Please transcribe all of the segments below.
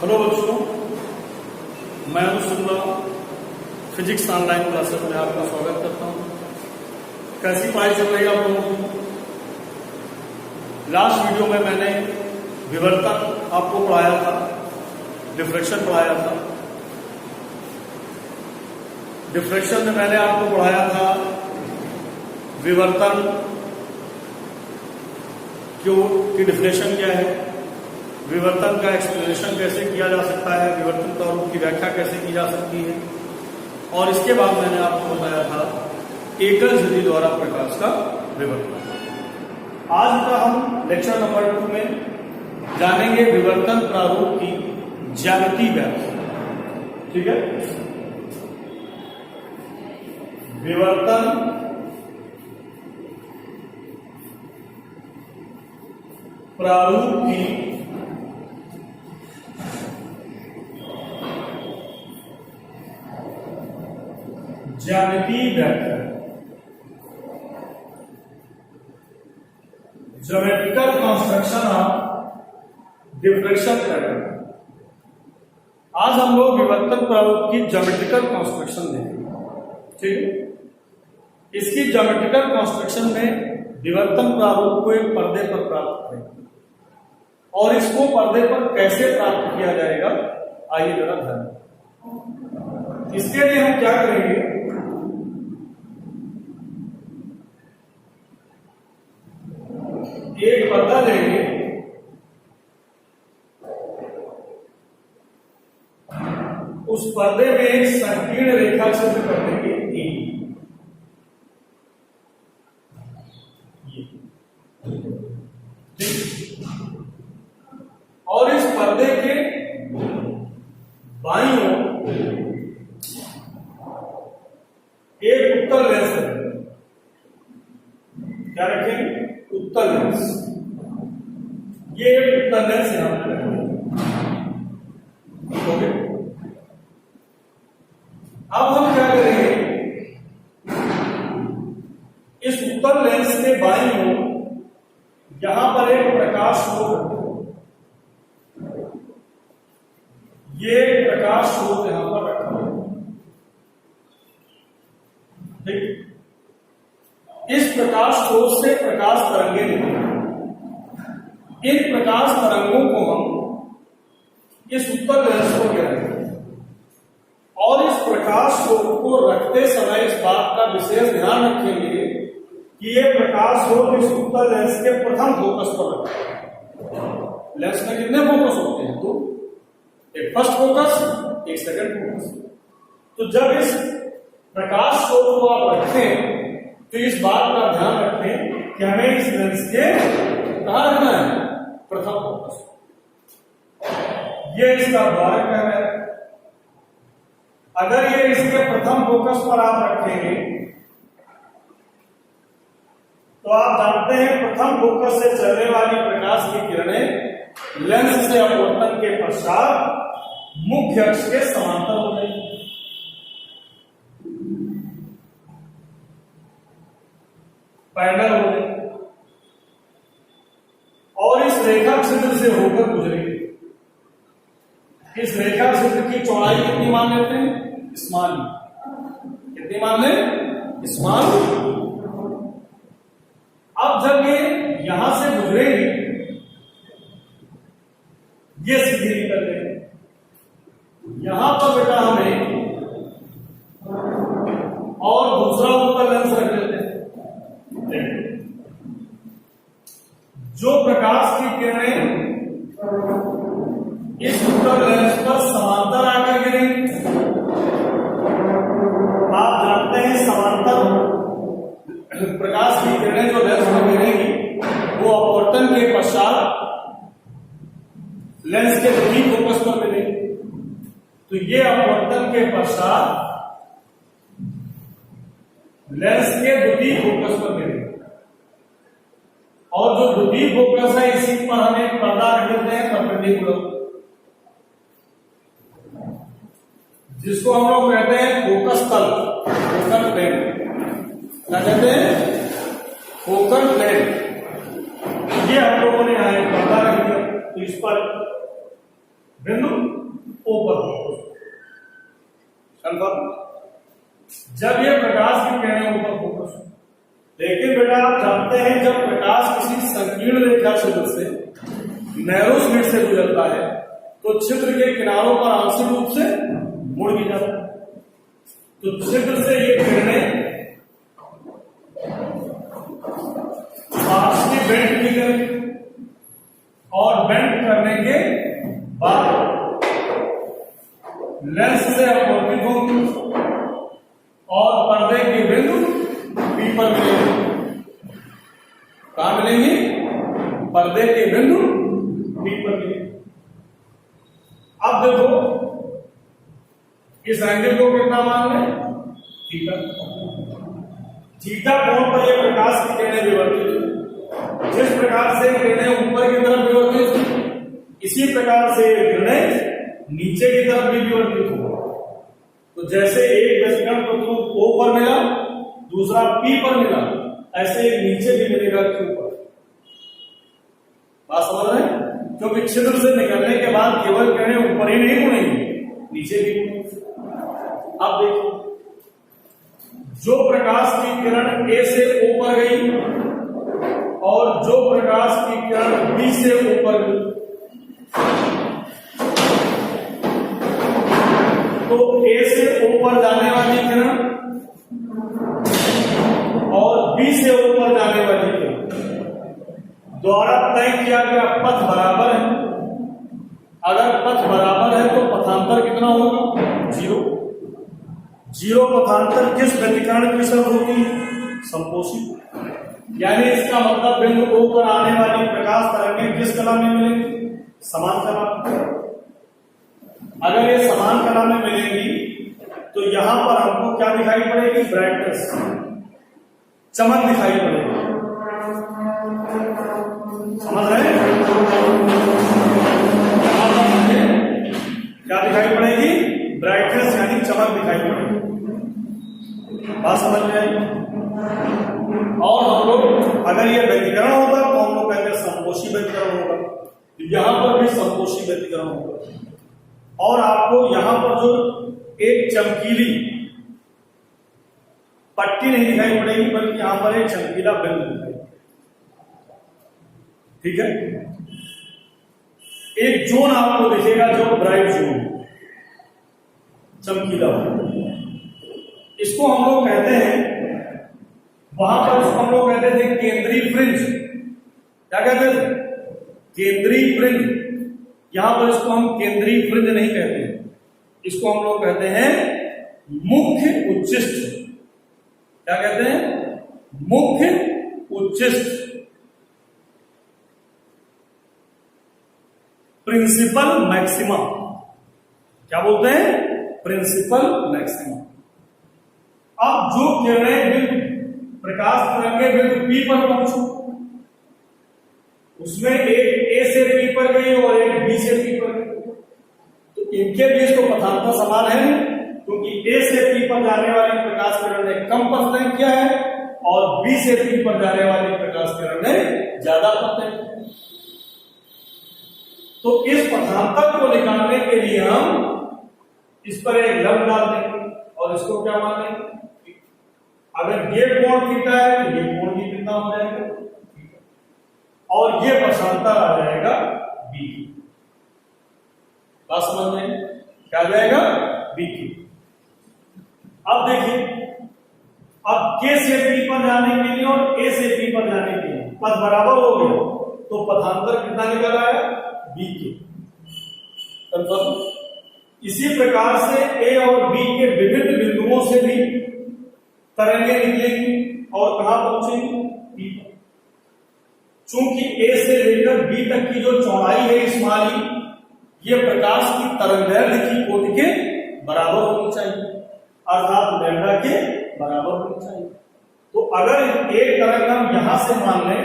Hello बच्चों, मैं अनुज Shukla physics online classes में आपका स्वागत करता हूं। कैसी पढ़ाई चल रही है आप लोगों की? लास्ट वीडियो में मैंने विवर्तन आपको पढ़ाया था, डिफ्रैक्शन पढ़ाया था। डिफ्रैक्शन में मैंने आपको पढ़ाया था विवर्तन की डिफिनेशन क्या है, विवर्तन का एक्सप्लेनेशन कैसे किया जा सकता है, विवर्तन प्रारूप की व्याख्या कैसे की जा सकती है। और इसके बाद मैंने आपको बताया था एकल झिल्ली द्वारा प्रकाश का विवर्तन। आज का हम लेक्चर नंबर 2 में जानेंगे विवर्तन प्रारूप की ज्यामितीय व्याख्या। ठीक है, विवर्तन प्रारूप की ज्यामितीय व्याख्या, geometrical construction of diffraction pattern. आज हम लोग विवर्तन प्रारूप की ज्योमेट्रिकल कंस्ट्रक्शन देखेंगे। ठीक है, इसकी ज्योमेट्रिकल कंस्ट्रक्शन में विवर्तन प्रारूप को एक पर्दे पर प्राप्त करेंगे और इसको पर्दे पर कैसे प्राप्त किया जाएगा, आइए जरा ध्यान। इसके लिए हम क्या करेंगे, एक पर्दा लेंगे, उस पर्दे में एक संकीर्ण रेखा चित्र कर देंगे और इस पर्दे के बाईं ओर एक उत्तल लेंस रखेंगे। क्या रखेंगे? उत्तल लेंस। ये एक उत्तल लेंस यहां पर ओके। अब हम क्या करेंगे, इस उत्तल लेंस के बाईं ओर यहां पर एक प्रकाश स्रोत, ये प्रकाश स्रोत यहां पर रखा है। ठीक, इस प्रकाश स्रोत से प्रकाश तरंगे निकलेंगी। इन प्रकाश तरंगों को हम इस उत्तल लेंस को गिराएंगे और इस प्रकाश स्रोत को रखते समय इस बात का विशेष ध्यान रखेंगे कि ये प्रकाश स्रोत इस उत्तल लेंस के प्रथम फोकस पर रखें। लेंस में कितने फोकस होते हैं? तो एक फर्स्ट फोकस, एक सेकंड फोकस। तो जब इस प्रकाश स्रोत को आप रखें तो इस बात का ध्यान रखें कि हमें इस लेंस के कहां रखना है? प्रथम फोकस। ये इसका द्वारक है। अगर ये इसके प्रथम फोकस पर आप रखेंगे तो आप जानते हैं प्रथम फोकस से चलने वाली प्रकाश की किरणें लेंस से अपवर्तन के पश्चात मुख्य अक्ष के समांतर हो जाएगी। पैरेलल हो जाएगी और इस रेखा छिद्र से होकर गुजरेगी। इस रेखा छिद्र की चौड़ाई कितनी मान लेते हैं? स्मॉल। कितनी मान लें? स्मॉल। अब जब ये यहां से गुजरेगी, ये सीधी निकल जाएगी। यहां पर बेटा हमें और दूसरा उत्तल लेंस रख लेते हैं। जो प्रकाश की किरणें इस उत्तल लेंस पर समांतर आकर गिरेंगी, आप जानते हैं समांतर प्रकाश की किरणें जो लेंस पर गिरेंगी वो अपवर्तन के पश्चात लेंस के द्वितीय फोकस पर मिलेगी। तो ये अपवर्तन के पश्चात लेंस के द्वितीय फोकस पर मिलेगी और जो द्वितीय फोकस है इसी पर हम एक पर्दा रख देते हैं परपेंडिकुलर, जिसको हम लोग कहते हैं फोकस तल, फोकल प्लेन। क्या कहते हैं? Focal plane. ये हम लोगों ने यहां एक पर्दा रख दिया, तो इस पर बिंदु ऊपर कंफर्म। जब ये प्रकाश की किरणें ऊपर फोकस, लेकिन बेटा आप जानते हैं जब प्रकाश किसी संकीर्ण रेखा छिद्र से नैरो स्लिट से गुजरता है तो छिद्र के किनारों पर आंशिक रूप से मुड़ भी जाता है। तो छिद्र से ये किरणें पार्श्व बेंड भी करेंगे और बेंड करने के बाद लेंस से अपवर्तित होंगी और पर्दे के बिंदु पी पर मिलेंगे। कहां मिलेंगी? पर्दे के बिंदु पी पर मिलेंगे। अब देखो इस एंगल को कितना मान लें? थीटा। थीटा कोण पर यह प्रकाश की किरणें विवर्तित हुई। जिस प्रकार से किरणें ऊपर की तरफ विवर्तित हुई इसी प्रकार से किरणें नीचे की तरफ भी विवर्तित हो। तो जैसे एक व्यतिकरण तत्व O पर मिला, दूसरा P पर मिला, ऐसे एक नीचे भी मिलेगा Q पर। बात समझ रहे हैं? क्योंकि छिद्र से निकलने के बाद केवल किरणें ऊपर ही नहीं मुड़ेंगी, नीचे भी मुड़ेंगी। अब देखो जो प्रकाश की किरण A से O पर गई और जो प्रकाश की किरण B से O पर गई, तो A से O पर जाने वाली किरण और B से O पर जाने वाली किरण द्वारा तय किया गया पथ बराबर है। अगर पथ बराबर है तो पथांतर कितना होगा? 0। 0 पथांतर किस व्यतिकरण की शर्त होती है? संपोषी। यानी इसका मतलब बिंदु O पर आने वाली प्रकाश तरंगें किस कला में मिलेंगी? समान कला। अगर ये समान कला में मिलेंगी तो यहां पर हमको क्या दिखाई पड़ेगी? ब्राइटनेस, चमक दिखाई पड़ेगी। समझ रहे हैं? क्या दिखाई पड़ेगी? ब्राइटनेस यानी चमक दिखाई पड़ेगी। बात समझ में आई? और हम लोग अगर ये व्यतिकरण होगा तो हम लोग कहते हैं संपोषी व्यतिकरण होगा। यहां पर भी संपोषी व्यतिकरण होगा। और आपको यहां पर जो एक चमकीली पट्टी नहीं दिखाई पड़ेगी बल्कि यहां पर एक चमकीला बिंदु दिखाई। ठीक है? एक जोन आपको दिखेगा जो ब्राइट जोन, चमकीला। इसको हम लोग कहते हैं, वहां पर इसको हम लोग कहते थे केंद्रीय फ्रिंज। क्या कहते थे? केंद्रीय फ्रिंज। यहां पर इसको हम केंद्रीय फ्रिंज नहीं कहते हैं, इसको हम लोग कहते हैं मुख्य उच्छिष्ट। क्या कहते हैं? मुख्य उच्छिष्ट, प्रिंसिपल मैक्सिमा। क्या बोलते हैं? Principal maxima. अब जो किरणें प्रकाश तरंगे बिंदु P पर पहुंची, उसमें एक A से P पर गई और एक B से P पर गई, तो इनके बीच तो पथांतर समान है क्योंकि A से P पर जाने वाली प्रकाश किरण ने कम पथ तय किया है और B से P पर जाने वाली प्रकाश किरण ने ज्यादा पथ तय किया। तो इस पथांतर को निकालने के लिए हम इस पर एक लंब डाल देंगे और इसको क्या मान लेंगे? अगर ये कोण थीटा है तो ये कोण भी कितना हो जाएगा? और ये पथांतर आ जाएगा B। बात समझ में? क्या आ जाएगा? B। अब देखिए, अब K से P पर जाने के लिए और A से P पर जाने के लिए पथ बराबर हो गए तो पथांतर कितना निकल आया? B के। कंफर्म? इसी प्रकार से A और B के विभिन्न बिंदुओं से भी तरंगें निकलेंगी और कहां पहुंचेंगी? B पर। चूंकि A से लेकर B तक की जो चौड़ाई है इस्माइली, ये प्रकाश की तरंगदैर्घ्य की कोटि के बराबर होनी चाहिए, अर्थात लैम्डा के बराबर होनी चाहिए। तो अगर एक तरंग हम यहां से मान लें,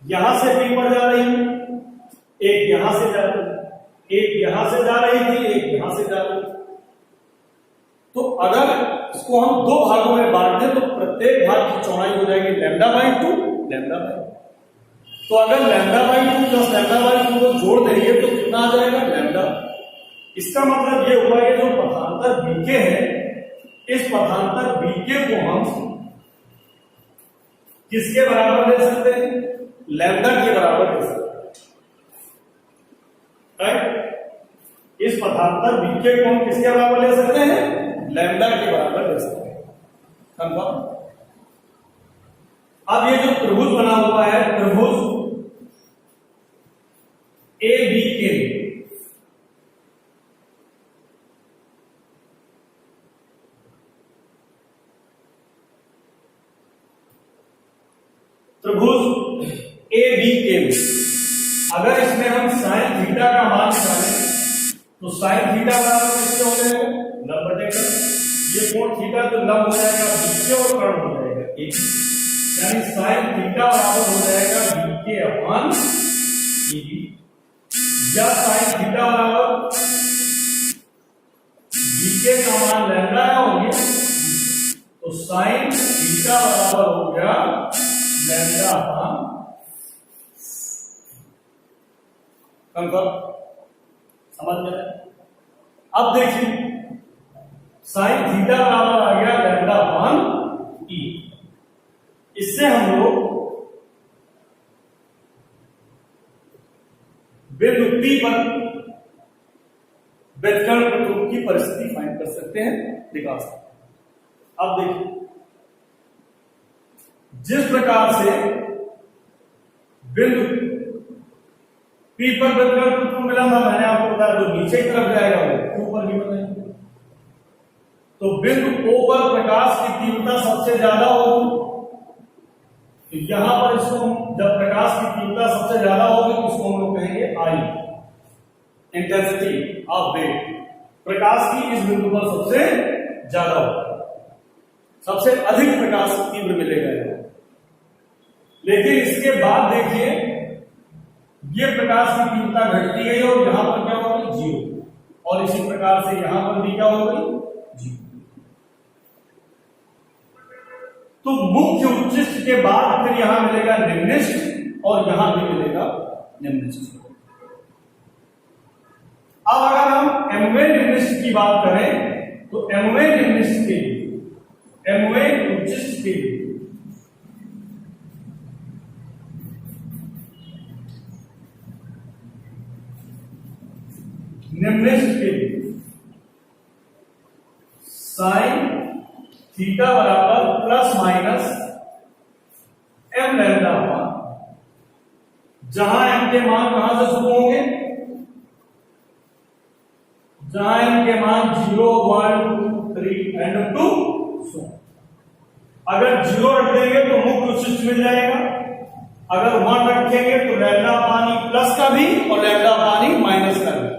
यहां से B पर जा रही है, एक यहां से जा रही है, एक यहां से जा रही थी, एक यहां से जा रही थी, तो अगर इसको हम दो भागों में बांट दें तो प्रत्येक भाग की चौड़ाई हो जाएगी λ/2 λ/2। तो अगर λ/2 प्लस λ/2 को जोड़ देंगे तो कितना आ जाएगा? लैम्डा। इसका मतलब ये हुआ कि जो पथांतर बीके है, इस पथांतर बीके को हम किसके बराबर ले सकते हैं? लैम्डा के बराबर ले सकते हैं, राइट। इस पथांतर बीके को हम किसके बराबर ले सकते हैं? लैम्डा के बराबर ले सकते हैं। कंफर्म। अब ये जो त्रिभुज बना हुआ है, त्रिभुज ए बी के, त्रिभुज ए बी के, अगर इसमें हम साइन थीटा का मान निकालें तो साइन थीटा बराबर किससे हो जाएगा? लंब बटे कर्ण। ये कोण थीटा तो लंब हो जाएगा बीके और कर्ण हो जाएगा एक, यानी साइन थीटा बराबर हो जाएगा बीके अपॉन ईबी, या साइन थीटा बराबर बीके का मान लैम्डा है और ये, तो साइन थीटा बराबर हो गया लैम्डा अपॉन। कंफर्म, समझ में? अब देखिए साइन थीटा बराबर आ गया लैम्डा अपॉन ई। इससे हम लोग बिंदु P पर व्यतिकरण प्रतिरूप की परिस्थिति फाइंड कर सकते हैं, दिखा सकते हैं। अब देखिए जिस प्रकार से बिंदु P पर व्यतिकरण प्रतिरूप मिला था, मैंने आपको बताया जो नीचे की तरफ जाएगा वो Q पर भी बनाएंगे। तो बिंदु O पर प्रकाश की तीव्रता सबसे ज्यादा होगी, तो यहां पर इसको जब प्रकाश की तीव्रता सबसे ज्यादा होगी तो इसको हम लोग कहेंगे आई, इंटेंसिटी ऑफ रे। प्रकाश की इस बिंदु पर सबसे ज्यादा होगा, सबसे अधिक प्रकाश तीव्र मिलेगा। लेकिन इसके बाद देखिए ये प्रकाश की तीव्रता घटती गई और यहां पर क्या हो गई? जीरो। और इसी प्रकार से यहां पर भी क्या हो गई? जीरो। तो मुख्य उच्चिष्ट के बाद फिर यहां मिलेगा निम्निष्ठ और यहां भी मिलेगा निम्निष्ठ। अब अगर हम एमवे निम्निष्ठ की बात करें तो एमवे निम्निष्ठ के लिए, एमवे उच्चिष्ट के लिए निम्निष्ठ के लिए साइन थीटा बराबर plus minus M lambda upon, जहां एम के मान कहां से शुरू होंगे? जहां एम के मान 0, 1, 2, 3 एंड अप टू 100। अगर 0 रख देंगे तो मुख्य उच्चिष्ट मिल जाएगा, अगर 1 रखेंगे तो लैम्डा पानी प्लस का भी और लैम्डा पानी माइनस का भी।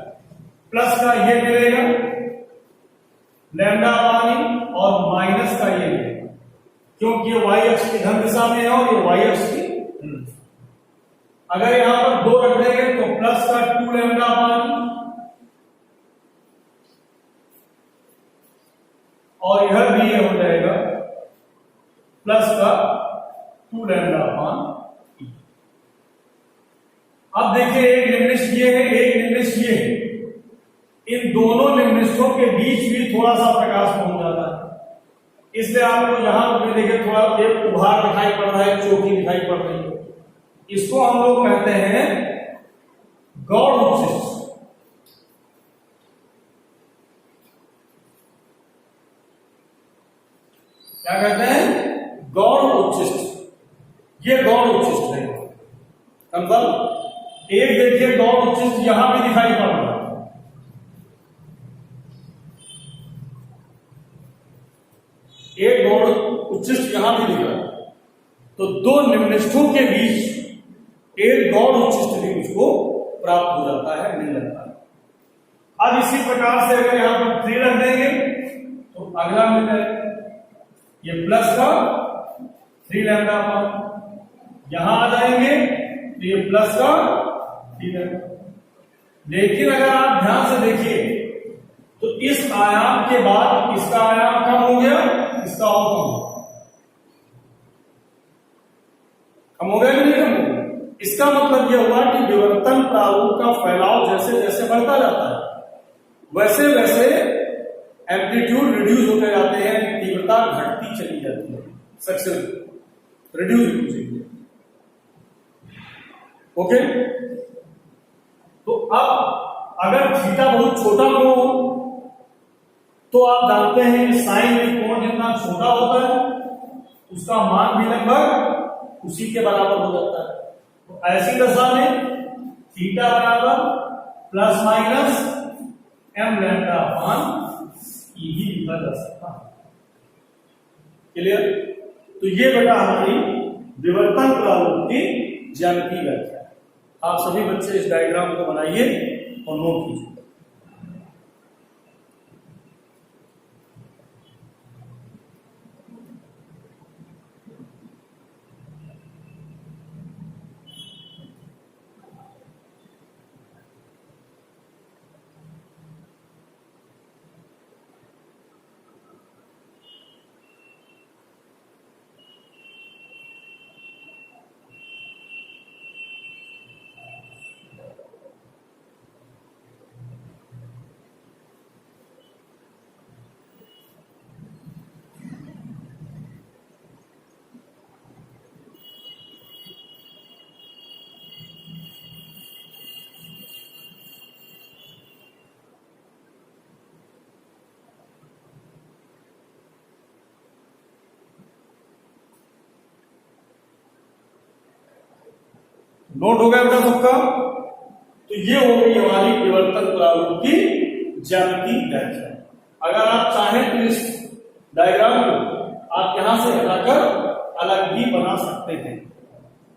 प्लस का ये मिलेगा लैम्डा पानी और माइनस का ये मिलेगा, क्योंकि ये y अक्ष की धन दिशा में है और ये y अक्ष की ऋण दिशा। अगर यहां पर 2 रख देंगे तो प्लस का 2 लैम्डा पानी और यह भी ये हो जाएगा प्लस का 2 लैम्डा अपॉन। अब देखिए एक निम्निष्ठ ये है, एक निम्निष्ठ ये है, इन दोनों निम्निष्ठों के बीच भी थोड़ा सा प्रकाश पहुंच जाता है, इसलिए आपको यहां पर देखिए थोड़ा एक उभार दिखाई पड़ रहा है, चौकी दिखाई पड़ रही है। इसको हम लोग कहते हैं गौड़ उच्चिष्ट। क्या कहते हैं? गौड़ उच्चिष्ट। ये गौड़ उच्चिष्ट है। कंफर्म। एक देखिए गौड़ उच्चिष्ट यहां भी दिखाई पड़ रहा है, एक गौड़ उच्चिष्ट यहां भी दिख रहा है, तो दो निम्निष्ठों के बीच एक गौड़ उच्चिष्ट भी उसको प्राप्त हो जाता है, मिल जाता है। अब इसी प्रकार से अगर यहां पर 3 रख देंगे तो अगला मिल जाएगा ये प्लस का 3 लैम्डा अपॉन, यहां आ जाएंगे तो ये प्लस का 3 लैम्डा। लेकिन अगर आप ध्यान से देखिए तो इस आयाम के बाद इसका आयाम कम हो गया, इसका और कम हो गया कि नहीं कम हो गया? इसका मतलब यह हुआ कि विवर्तन प्रारूप का फैलाव जैसे जैसे बढ़ता जाता है वैसे वैसे एम्पलीट्यूड रिड्यूस होते जाते हैं, तीव्रता घटती चली जाती है, सक्सेस रिड्यूस होती चली जाती है। ओके, तो अब अगर थीटा बहुत छोटा हो तो आप जानते हैं कि साइन में कोण जितना छोटा होता है उसका मान भी लगभग उसी के बराबर हो जाता है। तो ऐसी दशा में थीटा बराबर प्लस माइनस एम लैम्डा अपान ई भी लिखा जा सकता है। क्लियर? तो ये बेटा हमारी विवर्तन प्रारूप की ज्यामितीय व्याख्या है। आप सभी बच्चे इस डायग्राम को बनाइए और नोट कीजिए। नोट हो गया बेटा सबका? तो ये हो गई हमारी विवर्तन प्रारूप की ज्यामितीय व्याख्या। अगर आप चाहें तो इस डायग्राम को आप यहां से हटाकर अलग भी बना सकते हैं।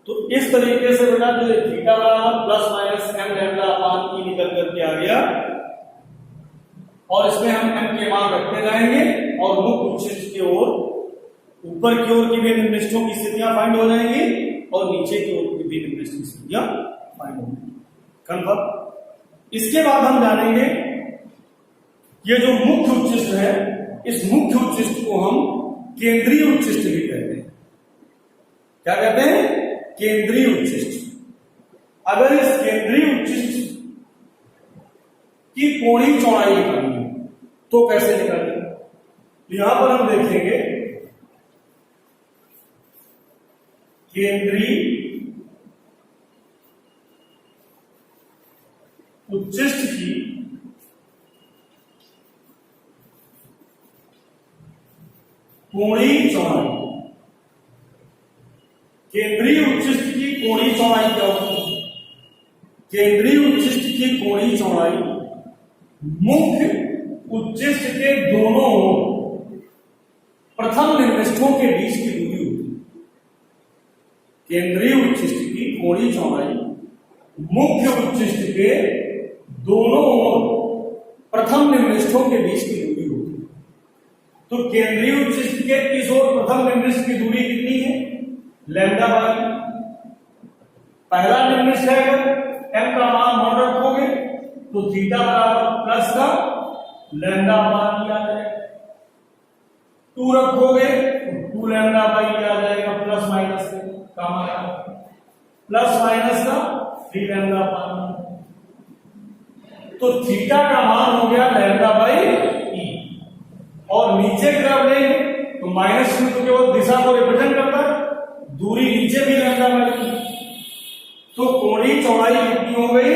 तो इस तरीके से बेटा जो थीटा बराबर प्लस माइनस एम लैम्डा अपान ई निकल करके आ गया और इसमें हम एम के मान रखते जाएंगे और मुख्य उच्चिष्ट की ओर ऊपर की ओर की भी निम्नलिखितों की स्थितियां फाइंड हो जाएंगी और नीचे की ओर की भी निम्नलिखित स्थितियां फाइंड होंगी। कन्फर्म? इसके बाद हम जानेंगे ये जो मुख्य उच्चिष्ट है, इस मुख्य उच्चिष्ट को हम केंद्रीय उच्चिष्ट भी कहते हैं। क्या कहते हैं? केंद्रीय उच्चिष्ट। अगर इस केंद्रीय उच्चिष्ट की कोणीय चौड़ाई निकालनी है तो कैसे निकालेंगे? यहां पर हम देखेंगे केंद्रीय उच्चिष्ट की कोणीय चौड़ाई। केंद्रीय उच्चिष्ट की कोणीय चौड़ाई क्या होती है? केंद्रीय उच्चिष्ट की कोणीय चौड़ाई मुख्य उच्चिष्ट के दोनों ओर प्रथम निम्नलिखितों के बीच की दूरी होती है। केंद्रीय उच्चिष्ट की कोणीय चौड़ाई मुख्य उच्चिष्ट के दोनों ओर प्रथम निम्नलिखितों के बीच की दूरी होती है। तो केंद्रीय उच्चिष्ट के इस ओर प्रथम निम्नलिखित की दूरी कितनी है? Lambda by. पहला निम्नलिखित है अगर एम का मान 1 रखोगे तो थीटा बराबर प्लस का लैम्डा बाई आ जाएगा। 2 रखोगे तो 2 लैम्डा बाई आ जाएगा प्लस माइनस से काम आएगा प्लस माइनस का 3 लैम्डा बाई। तो थीटा का मान हो गया लैम्डा बाई ई और नीचे की तरफ लेंगे तो माइनस में तो केवल दिशा को रिप्रेजेंट करता है, दूरी नीचे भी लैम्डा बाई। तो कोणीय चौड़ाई कितनी हो गई?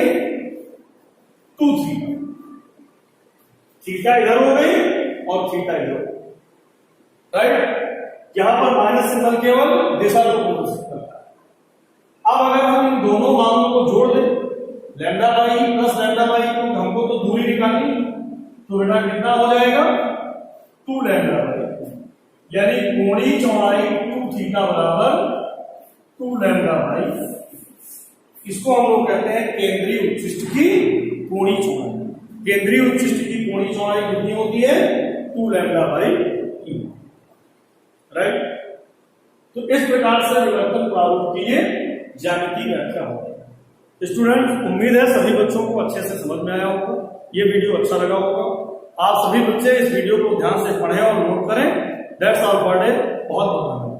2 थीटा। थीटा इधर हो गई और थीटा इधर, राइट? यहां पर माइनस सिंबल केवल दिशा को प्रदर्शित करता है। अब अगर हम इन दोनों मानों को जोड़ दें lambda by plus lambda by को, हमको तो दूरी निकालनी, तो बेटा कितना हो जाएगा? 2 लैम्डा बाई, यानी कोणीय चौड़ाई 2 थीटा बराबर 2 लैम्डा बाई। इसको हम लोग कहते हैं केंद्रीय उच्चिष्ट की कोणीय चौड़ाई। केंद्रीय उच्चिष्ट की कोणीय चौड़ाई कितनी होती है? 2 लैम्डा बाई ई, राइट? तो इस प्रकार से विवर्तन प्रारूप की ये ज्यामितीय व्याख्या होती है। स्टूडेंट, उम्मीद है सभी बच्चों को अच्छे से समझ में आया होगा, ये वीडियो अच्छा लगा होगा। आप सभी बच्चे इस वीडियो को ध्यान से पढ़ें और नोट करें। That's all for today. बहुत बहुत धन्यवाद।